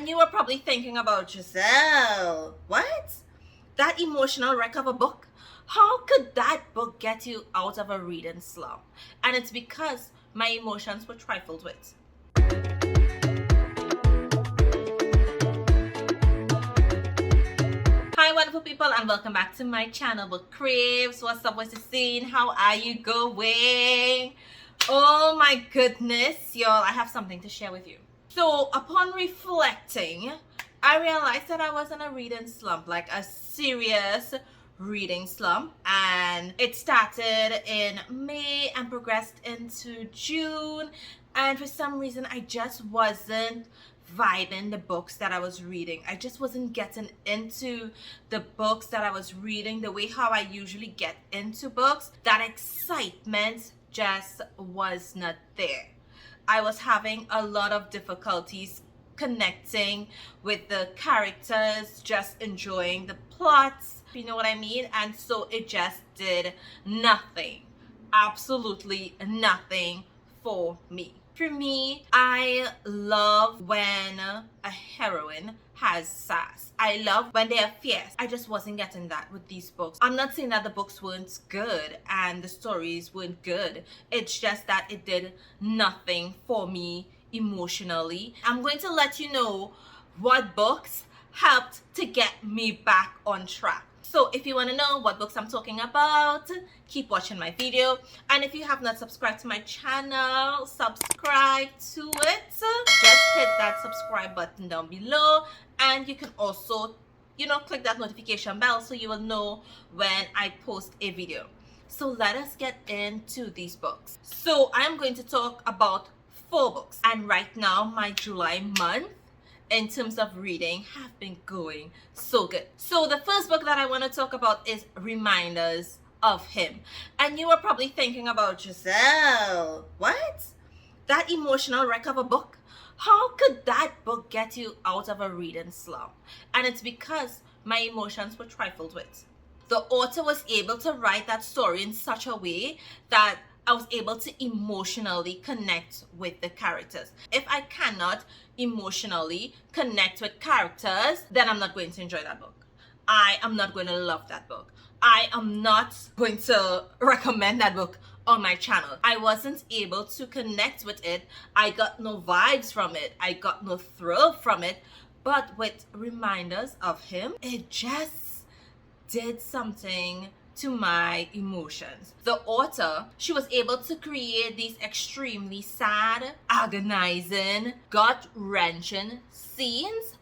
And you were probably thinking about Giselle. What? That emotional wreck of a book? How could that book get you out of a reading slump? And it's because my emotions were trifled with. Hi wonderful people, and welcome back to my channel, Book Craves. What's up, what's the scene? How are you going? Oh my goodness, y'all, I have something to share with you. So upon reflecting, I realized that I was in a reading slump, like a serious reading slump, and it started in May and progressed into June, and for some reason I just wasn't vibing the books that I was reading. I just wasn't getting into the books that I was reading the way how I usually get into books. That excitement just was not there. I was having a lot of difficulties connecting with the characters, just enjoying the plots, you know what I mean? And so it just did nothing, absolutely nothing for me. For me, I love when a heroine has sass. I love when they are fierce. I just wasn't getting that with these books. I'm not saying that the books weren't good and the stories weren't good. It's just that it did nothing for me emotionally. I'm going to let you know what books helped to get me back on track. So if you want to know what books I'm talking about, keep watching my video. And if you have not subscribed to my channel, subscribe to it. Just hit that subscribe button down below. And you can also, click that notification bell so you will know when I post a video. So let us get into these books. So I'm going to talk about 4 books. And right now, my July month, in terms of reading, have been going so good. So the first book that I want to talk about is Reminders of Him. And you are probably thinking about Giselle. What? That emotional wreck of a book? How could that book get you out of a reading slump? And it's because my emotions were trifled with. The author was able to write that story in such a way that I was able to emotionally connect with the characters. If I cannot emotionally connect with characters, then I'm not going to enjoy that book. I am not going to love that book. I am not going to recommend that book on my channel. I wasn't able to connect with it. I got no vibes from it. I got no thrill from it. But with Reminders of Him, it just did something to my emotions. The author, she was able to create these extremely sad, agonizing, gut-wrenching scenes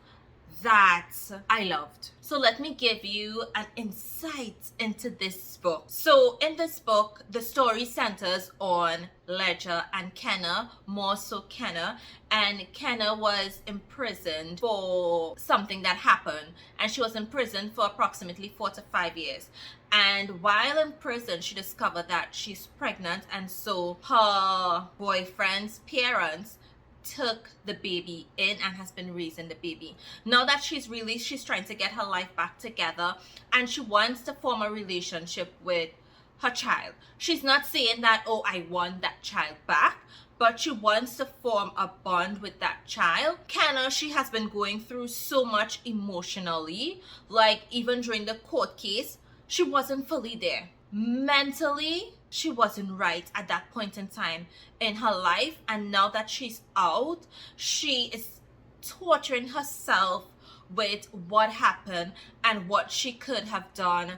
that I loved. So let me give you an insight into this book. So in this book, the story centers on Ledger and Kenna, more so Kenna. And Kenna was imprisoned for something that happened. And she was in prison for approximately 4 to 5 years. And while in prison, she discovered that she's pregnant. And so her boyfriend's parents took the baby in and has been raising the baby. Now that she's released, she's trying to get her life back together and she wants to form a relationship with her child. She's not saying that, oh, I want that child back, but she wants to form a bond with that child. Kenna, she has been going through so much emotionally, like even during the court case, she wasn't fully there. Mentally, she wasn't right at that point in time in her life, and now that she's out, she is torturing herself with what happened and what she could have done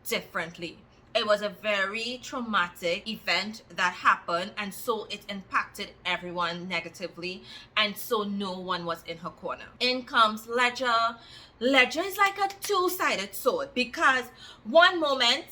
differently. It was a very traumatic event that happened, and so it impacted everyone negatively, and so no one was in her corner. In comes Ledger. Ledger is like a two-sided sword, because one moment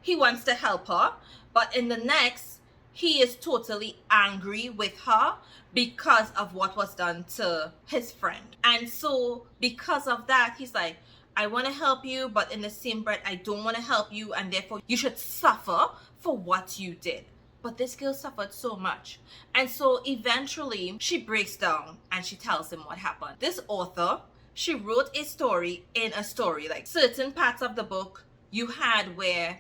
he wants to help her, but in the next, he is totally angry with her because of what was done to his friend. And so because of that, he's like, I want to help you, but in the same breath, I don't want to help you, and therefore you should suffer for what you did. But this girl suffered so much. And so eventually, she breaks down and she tells him what happened. This author, she wrote a story in a story. Like certain parts of the book you had where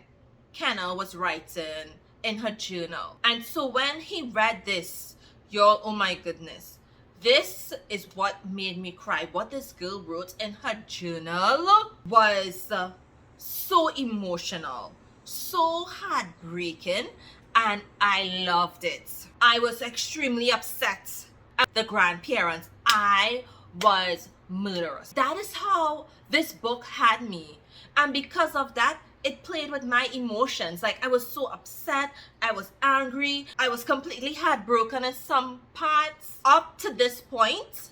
Kenna was writing in her journal. And so when he read this, y'all, oh my goodness, This is what made me cry. What this girl wrote in her journal was so emotional, so heartbreaking, and I loved it. I was extremely upset at the grandparents. I was murderous. That is how this book had me. And because of that, it played with my emotions. Like, I was so upset, I was angry, I was completely heartbroken in some parts. Up to this point,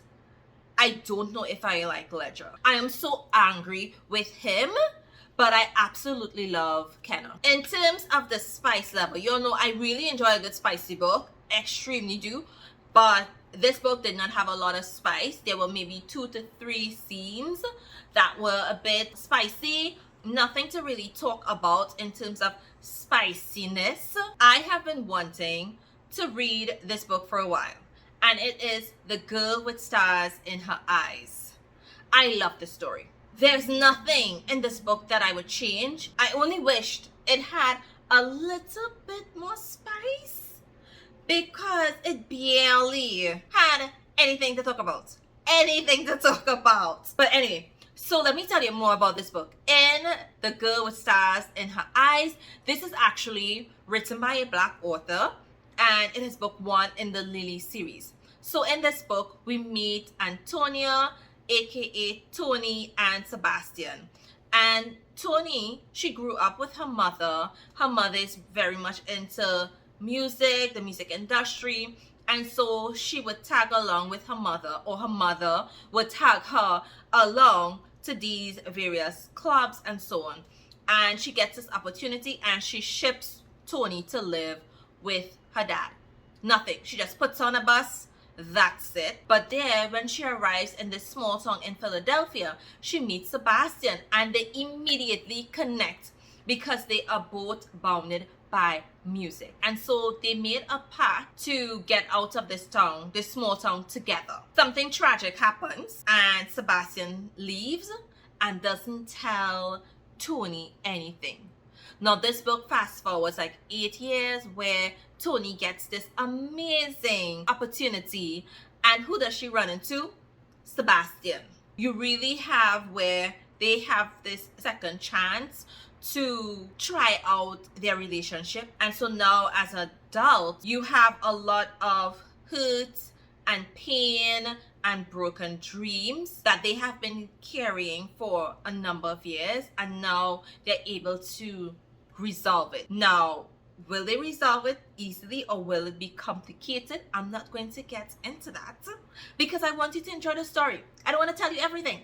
I don't know if I like Ledger. I am so angry with him, but I absolutely love Kenna. In terms of the spice level, you all know I really enjoy a good spicy book, extremely do, but this book did not have a lot of spice. There were maybe 2 to 3 scenes that were a bit spicy. Nothing to really talk about in terms of spiciness. I have been wanting to read this book for a while, and it is The Girl with Stars in Her Eyes. I love the story. There's nothing in this book that I would change. I only wished it had a little bit more spice, because it barely had anything to talk about. But anyway, so let me tell you more about this book. In The Girl with Stars in Her Eyes, this is actually written by a Black author, and it is book 1 in the Lily series. So in this book, we meet Antonia, aka Tony, and Sebastian. And Tony, she grew up with her mother. Her mother is very much into music, the music industry, and so she would tag along with her mother, or her mother would tag her along to these various clubs and so on. And she gets this opportunity and she ships Tony to live with her dad. Nothing. She just puts on a bus. That's it. But there, when she arrives in this small town in Philadelphia, she meets Sebastian, and they immediately connect because they are both bounded by music. And so they made a pact to get out of this town, this small town, together. Something tragic happens and Sebastian leaves and doesn't tell Tony anything. Now this book fast forwards like 8 years, where Tony gets this amazing opportunity, and who does she run into? Sebastian. You really have where they have this second chance to try out their relationship. And so now as an adult, you have a lot of hurt and pain and broken dreams that they have been carrying for a number of years, and now they're able to resolve it. Now, will they resolve it easily, or will it be complicated? I'm not going to get into that because I want you to enjoy the story. I don't want to tell you everything,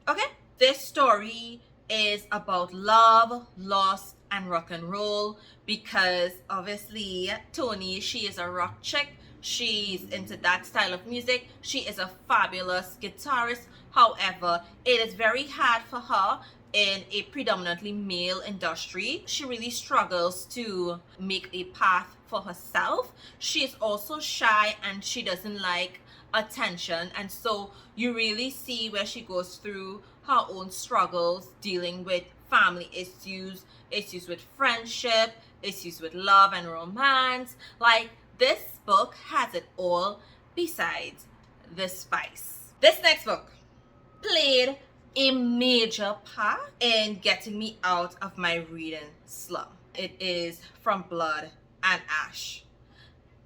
okay? This story is about love, loss, and rock and roll, because obviously Tony, she is a rock chick. She's into that style of music. She is a fabulous guitarist. However, it is very hard for her in a predominantly male industry. She really struggles to make a path for herself. She is also shy and she doesn't like attention, and so you really see where she goes through her own struggles dealing with family issues, issues with friendship, issues with love and romance. Like, this book has it all besides the spice. This next book played a major part in getting me out of my reading slump. It is From Blood and Ash.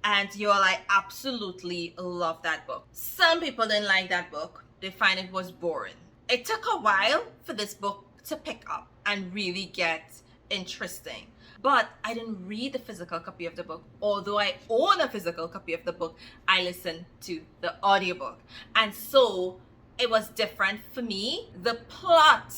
And y'all, I absolutely love that book. Some people didn't like that book. They find it was boring. It took a while for this book to pick up and really get interesting. But I didn't read the physical copy of the book. Although I own a physical copy of the book, I listened to the audiobook. And so it was different for me. The plot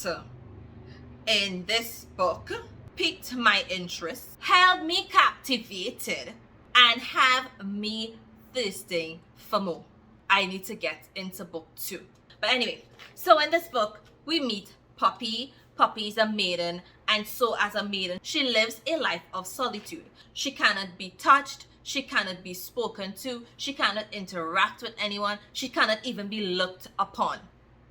in this book piqued my interest, held me captivated, and have me thirsting for more. I need to get into book 2. But anyway, so in this book, we meet Poppy. Poppy is a maiden, and so as a maiden, she lives a life of solitude. She cannot be touched, she cannot be spoken to, she cannot interact with anyone, she cannot even be looked upon,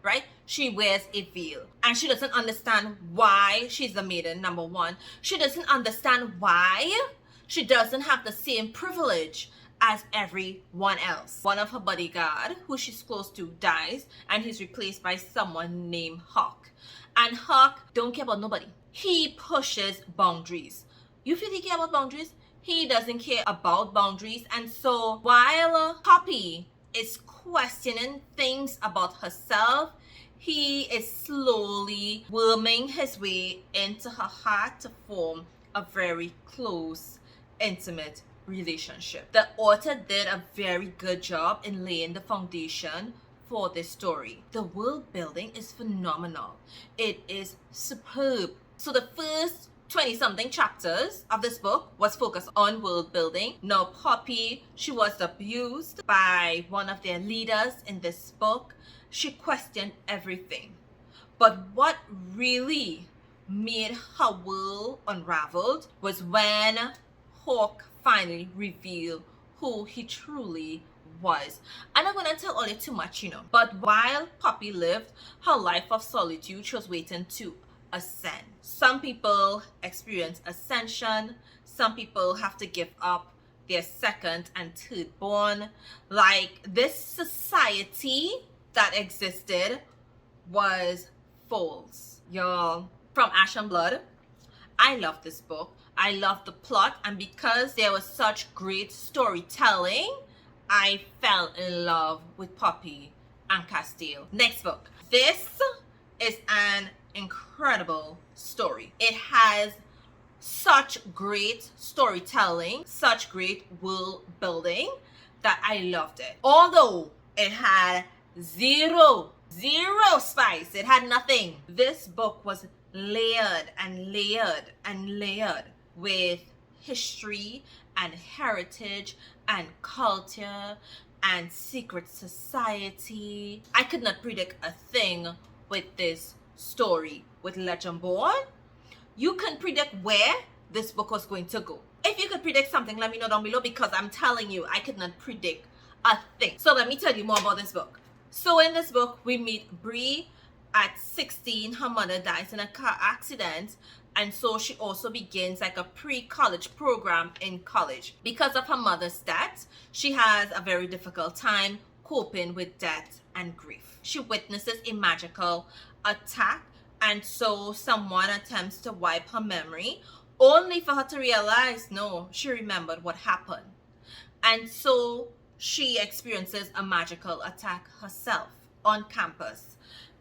right? She wears a veil, and she doesn't understand why she's a maiden, number one. She doesn't understand why she doesn't have the same privilege as everyone else. One of her bodyguard, who she's close to, dies, and he's replaced by someone named Hawk. And Hawk don't care about nobody. He pushes boundaries. You feel he care about boundaries? He doesn't care about boundaries. And so while Poppy is questioning things about herself, he is slowly worming his way into her heart to form a very close, intimate relationship. The author did a very good job in laying the foundation for this story. The world building is phenomenal. It is superb. So the first 20-something chapters of this book was focused on world building. Now Poppy, she was abused by one of their leaders in this book. She questioned everything. But what really made her world unraveled was when Hawk finally revealed who he truly was. I'm not gonna tell all you too much, But while Poppy lived her life of solitude, she was waiting to ascend. Some people experience ascension. Some people have to give up their second and third born. Like, this society that existed was false, y'all. From Ash and Blood, I love this book. I love the plot, and because there was such great storytelling, I fell in love with Poppy and Castile. Next book. This is an incredible story. It has such great storytelling, such great world building that I loved it. Although it had zero spice, it had nothing. This book was layered and layered and layered with history and heritage and culture and secret society. I could not predict a thing with this story. With Legendborn, you can predict where this book was going to go. If you could predict something, let me know down below, because I'm telling you, I could not predict a thing. So let me tell you more about this book. So in this book, we meet Bree at 16. Her mother dies in a car accident, and so she also begins like a pre-college program in college. Because of her mother's death, she has a very difficult time coping with death and grief. She witnesses a magical attack, and so someone attempts to wipe her memory, only for her to realize, no, she remembered what happened. And so she experiences a magical attack herself on campus.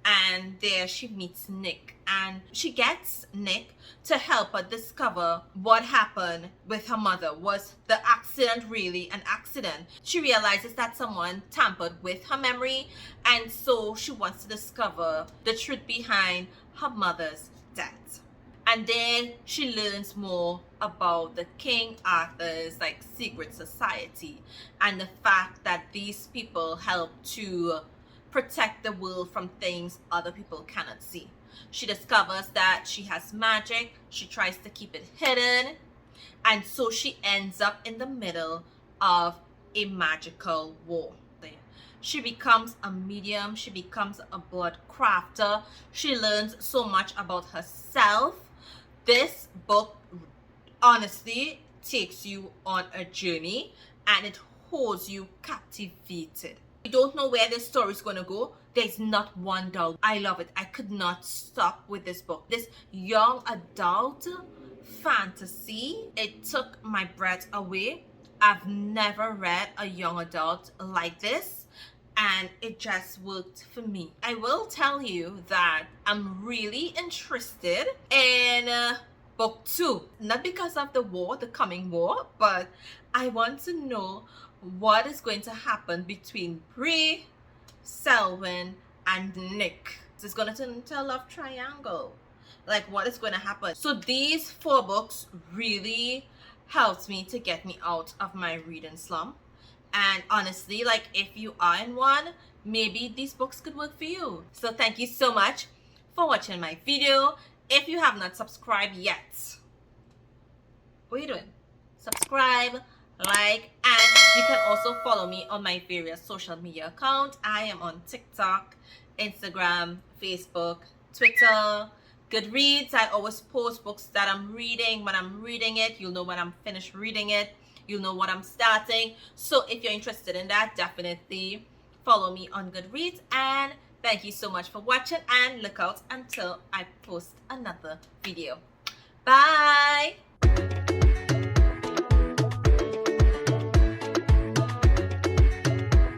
And there she meets Nick, and she gets Nick to help her discover what happened with her mother. Was the accident really an accident? She realizes that someone tampered with her memory, and so she wants to discover the truth behind her mother's death. And then she learns more about the King Arthur's secret society, and the fact that these people help to protect the world from things other people cannot see. She discovers that she has magic. She tries to keep it hidden, and so she ends up in the middle of a magical war. She becomes a medium. She becomes a blood crafter. She learns so much about herself. This book honestly takes you on a journey, and it holds you captivated. You don't know where this story is going to go. There's not one doubt. I love it. I could not stop with this book. This young adult fantasy, it took my breath away. I've never read a young adult like this, and it just worked for me. I will tell you that I'm really interested in book 2. Not because of the war, the coming war, but I want to know what is going to happen between Bree, Selwyn, and Nick. It's going to turn into a love triangle. Like, what is going to happen? So these 4 books really helped me to get me out of my reading slump. And honestly, if you are in one, maybe these books could work for you. So thank you so much for watching my video. If you have not subscribed yet, what are you doing? Subscribe, like, and you can also follow me on my various social media accounts. I am on TikTok, Instagram, Facebook, Twitter, Goodreads. I always post books that I'm reading. When I'm reading it, you'll know when I'm finished reading it. You'll know what I'm starting. So if you're interested in that, definitely follow me on Goodreads. And thank you so much for watching, and look out until I post another video. Bye.